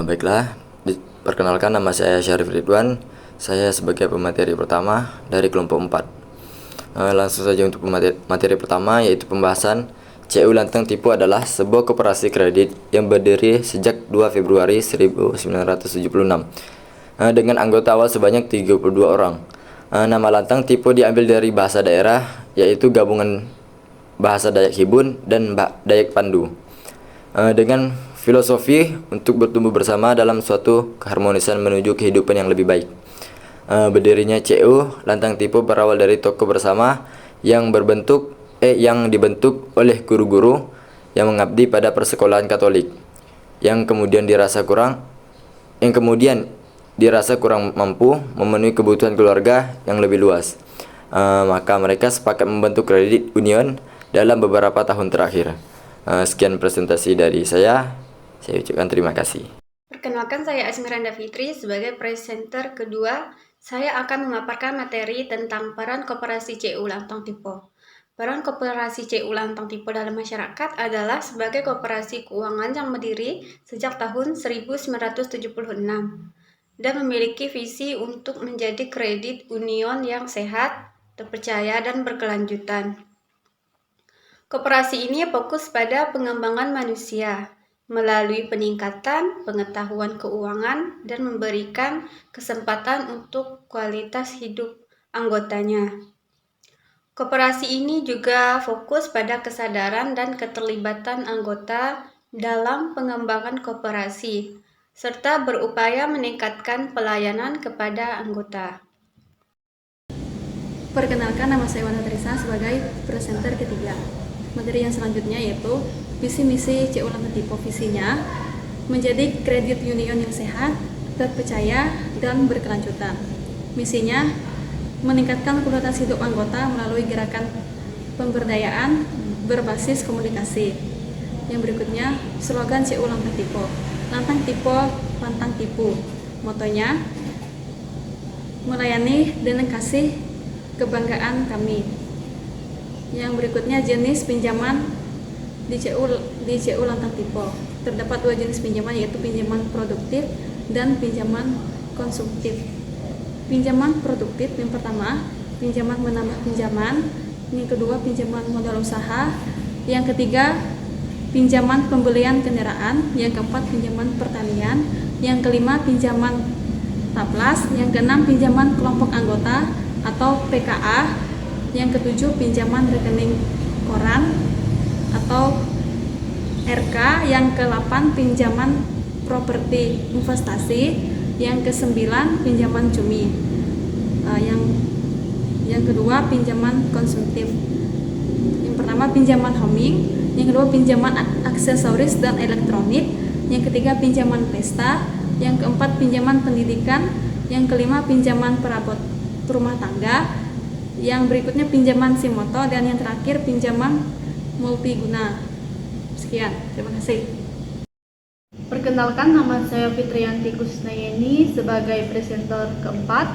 Baiklah, perkenalkan nama saya Syarif Ridwan. Saya sebagai pemateri pertama dari kelompok 4. Langsung saja untuk materi pertama, yaitu pembahasan CU Lantang Tipo adalah sebuah koperasi kredit yang berdiri sejak 2 Februari 1976 dengan anggota awal sebanyak 32 orang. Nama Lantang Tipo diambil dari bahasa daerah, yaitu gabungan bahasa Dayak Hibun dan Dayak Pandu, dengan filosofi untuk bertumbuh bersama dalam suatu keharmonisan menuju kehidupan yang lebih baik. Berdirinya CU Lantang Tipo berawal dari toko bersama yang dibentuk oleh guru-guru yang mengabdi pada persekolahan Katolik, yang kemudian dirasa kurang mampu memenuhi kebutuhan keluarga yang lebih luas. Maka mereka sepakat membentuk kredit union dalam beberapa tahun terakhir. Sekian presentasi dari saya ucapkan terima kasih. Perkenalkan, saya Asmiranda Fitri. Sebagai presenter kedua, saya akan memaparkan materi tentang peran koperasi CU Lantang Tipo. Peran koperasi CU Lantang Tipo dalam masyarakat adalah sebagai koperasi keuangan yang berdiri sejak tahun 1976 dan memiliki visi untuk menjadi kredit union yang sehat, terpercaya, dan berkelanjutan. Koperasi ini fokus pada pengembangan manusia melalui peningkatan pengetahuan keuangan dan memberikan kesempatan untuk kualitas hidup anggotanya. Koperasi ini juga fokus pada kesadaran dan keterlibatan anggota dalam pengembangan koperasi, serta berupaya meningkatkan pelayanan kepada anggota. Perkenalkan, nama saya Wanda Teresa sebagai presenter ketiga. Materi yang selanjutnya yaitu visi misi CU Lantang Tipo. Visinya menjadi kredit union yang sehat, terpercaya, dan berkelanjutan. Misinya meningkatkan kualitas hidup anggota melalui gerakan pemberdayaan berbasis komunikasi. Yang berikutnya, slogan CU Lantang Tipo. Lantang Tipo, pantang tipu. Motonya, melayani dengan kasih, kebanggaan kami. Yang berikutnya, jenis pinjaman di CU Lantang Tipo. Terdapat 2 jenis pinjaman, yaitu pinjaman produktif dan pinjaman konsumtif. Pinjaman produktif, yang pertama, pinjaman menambah pinjaman. Yang kedua, pinjaman modal usaha. Yang ketiga, pinjaman pembelian kendaraan. Yang keempat, pinjaman pertanian. Yang kelima, pinjaman tablas. Yang keenam, pinjaman kelompok anggota atau PKA. Yang ketujuh, pinjaman rekening koran atau RK. Yang ke-8, pinjaman properti investasi. Yang ke-9, pinjaman cumi. Yang kedua, pinjaman konsumtif. Yang pertama, pinjaman homing. Yang kedua, pinjaman aksesoris dan elektronik. Yang ketiga, pinjaman pesta. Yang keempat, pinjaman pendidikan. Yang kelima, pinjaman perabot rumah tangga. Yang berikutnya, pinjaman simoto. Dan yang terakhir, pinjaman multiguna. Sekian, terima kasih. Perkenalkan, nama saya Fitriyanti Kusnayeni sebagai presenter keempat.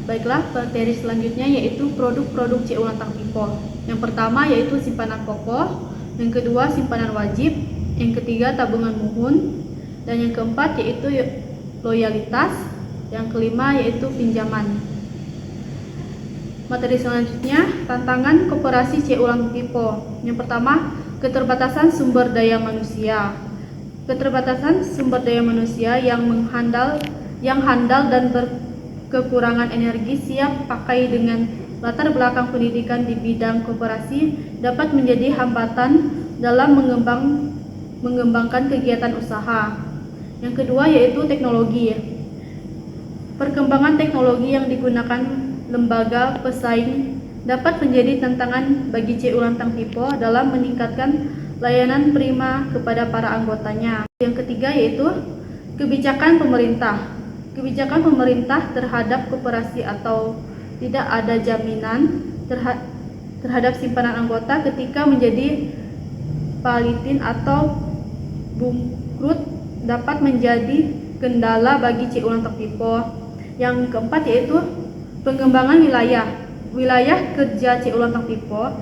Baiklah, materi selanjutnya yaitu produk-produk CU Lantang Tipo. Yang pertama yaitu simpanan pokok, yang kedua simpanan wajib, yang ketiga tabungan muhun, dan yang keempat yaitu loyalitas, yang kelima yaitu pinjaman. Materi selanjutnya, tantangan koperasi CU Lantang Tipo. Yang pertama, keterbatasan sumber daya manusia. Keterbatasan sumber daya manusia yang handal dan berkekurangan energi siap pakai dengan latar belakang pendidikan di bidang koperasi dapat menjadi hambatan dalam mengembangkan kegiatan usaha. Yang kedua yaitu teknologi. Perkembangan teknologi yang digunakan lembaga pesaing dapat menjadi tantangan bagi CU Lantang Tipo dalam meningkatkan layanan prima kepada para anggotanya. Yang ketiga yaitu kebijakan pemerintah. Kebijakan pemerintah terhadap koperasi atau tidak ada jaminan terhadap simpanan anggota ketika menjadi palitin atau bangkrut dapat menjadi kendala bagi CU Lantang Tipo. Yang keempat yaitu pengembangan wilayah kerja CU Lantang Tipo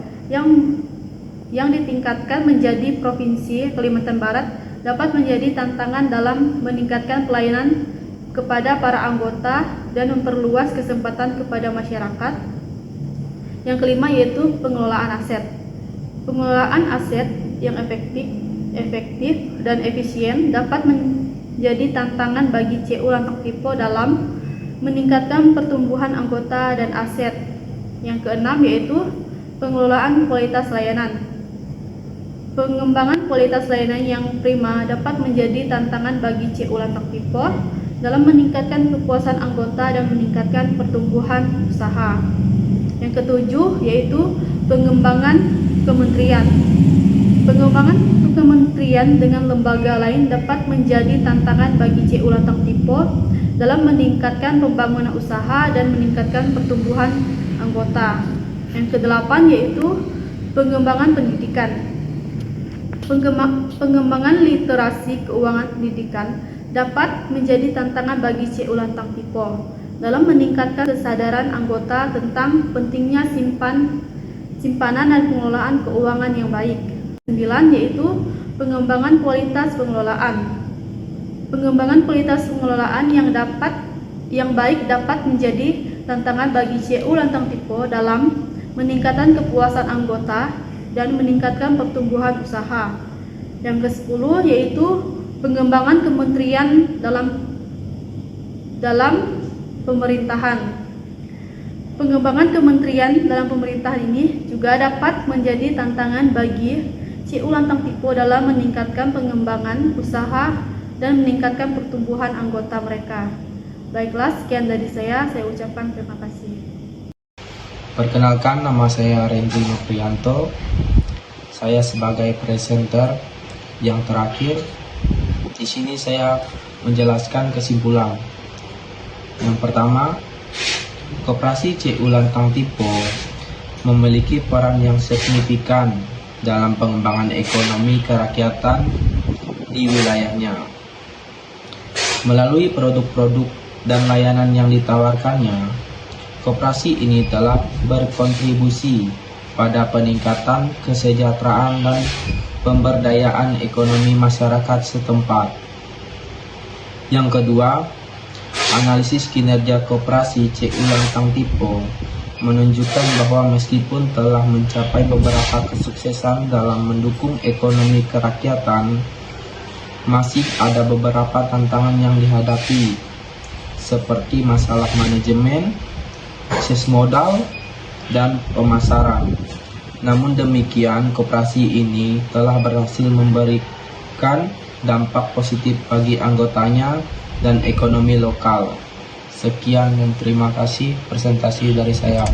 yang ditingkatkan menjadi Provinsi Kalimantan Barat dapat menjadi tantangan dalam meningkatkan pelayanan kepada para anggota dan memperluas kesempatan kepada masyarakat. Yang kelima yaitu pengelolaan aset. Pengelolaan aset yang efektif dan efisien dapat menjadi tantangan bagi CU Lantang Tipo dalam meningkatkan pertumbuhan anggota dan aset. Yang keenam yaitu pengelolaan kualitas layanan. Pengembangan kualitas layanan yang prima dapat menjadi tantangan bagi CU Lantang Tipo dalam meningkatkan kepuasan anggota dan meningkatkan pertumbuhan usaha. Yang ketujuh yaitu pengembangan kementerian. Pengembangan kementerian dengan lembaga lain dapat menjadi tantangan bagi CU Lantang Tipo dalam meningkatkan pembangunan usaha dan meningkatkan pertumbuhan anggota. Yang kedelapan yaitu pengembangan pendidikan. Pengembangan literasi keuangan pendidikan dapat menjadi tantangan bagi CU Lantang Tipo dalam meningkatkan kesadaran anggota tentang pentingnya simpanan dan pengelolaan keuangan yang baik. 9 yaitu pengembangan kualitas pengelolaan. Pengembangan kualitas pengelolaan yang baik dapat menjadi tantangan bagi CU Lantang Tipo dalam meningkatkan kepuasan anggota dan meningkatkan pertumbuhan usaha. Yang ke-10 yaitu pengembangan kementerian dalam pemerintahan. Pengembangan kementerian dalam pemerintahan ini juga dapat menjadi tantangan bagi CU Lantang Tipo dalam meningkatkan pengembangan usaha dan meningkatkan pertumbuhan anggota mereka. Baiklah, sekian dari saya ucapkan terima kasih. Perkenalkan, nama saya Rendri Noprianto. Saya sebagai presenter yang terakhir. Di sini saya menjelaskan kesimpulan. Yang pertama, Koperasi CU Lantang Tipo memiliki peran yang signifikan dalam pengembangan ekonomi kerakyatan di wilayahnya. Melalui produk-produk dan layanan yang ditawarkannya, koperasi ini telah berkontribusi pada peningkatan kesejahteraan dan pemberdayaan ekonomi masyarakat setempat. Yang kedua, analisis kinerja koperasi CU Lantang Tipo menunjukkan bahwa meskipun telah mencapai beberapa kesuksesan dalam mendukung ekonomi kerakyatan, masih ada beberapa tantangan yang dihadapi, seperti masalah manajemen, akses modal, dan pemasaran. Namun demikian, koperasi ini telah berhasil memberikan dampak positif bagi anggotanya dan ekonomi lokal. Sekian dan terima kasih presentasi dari saya.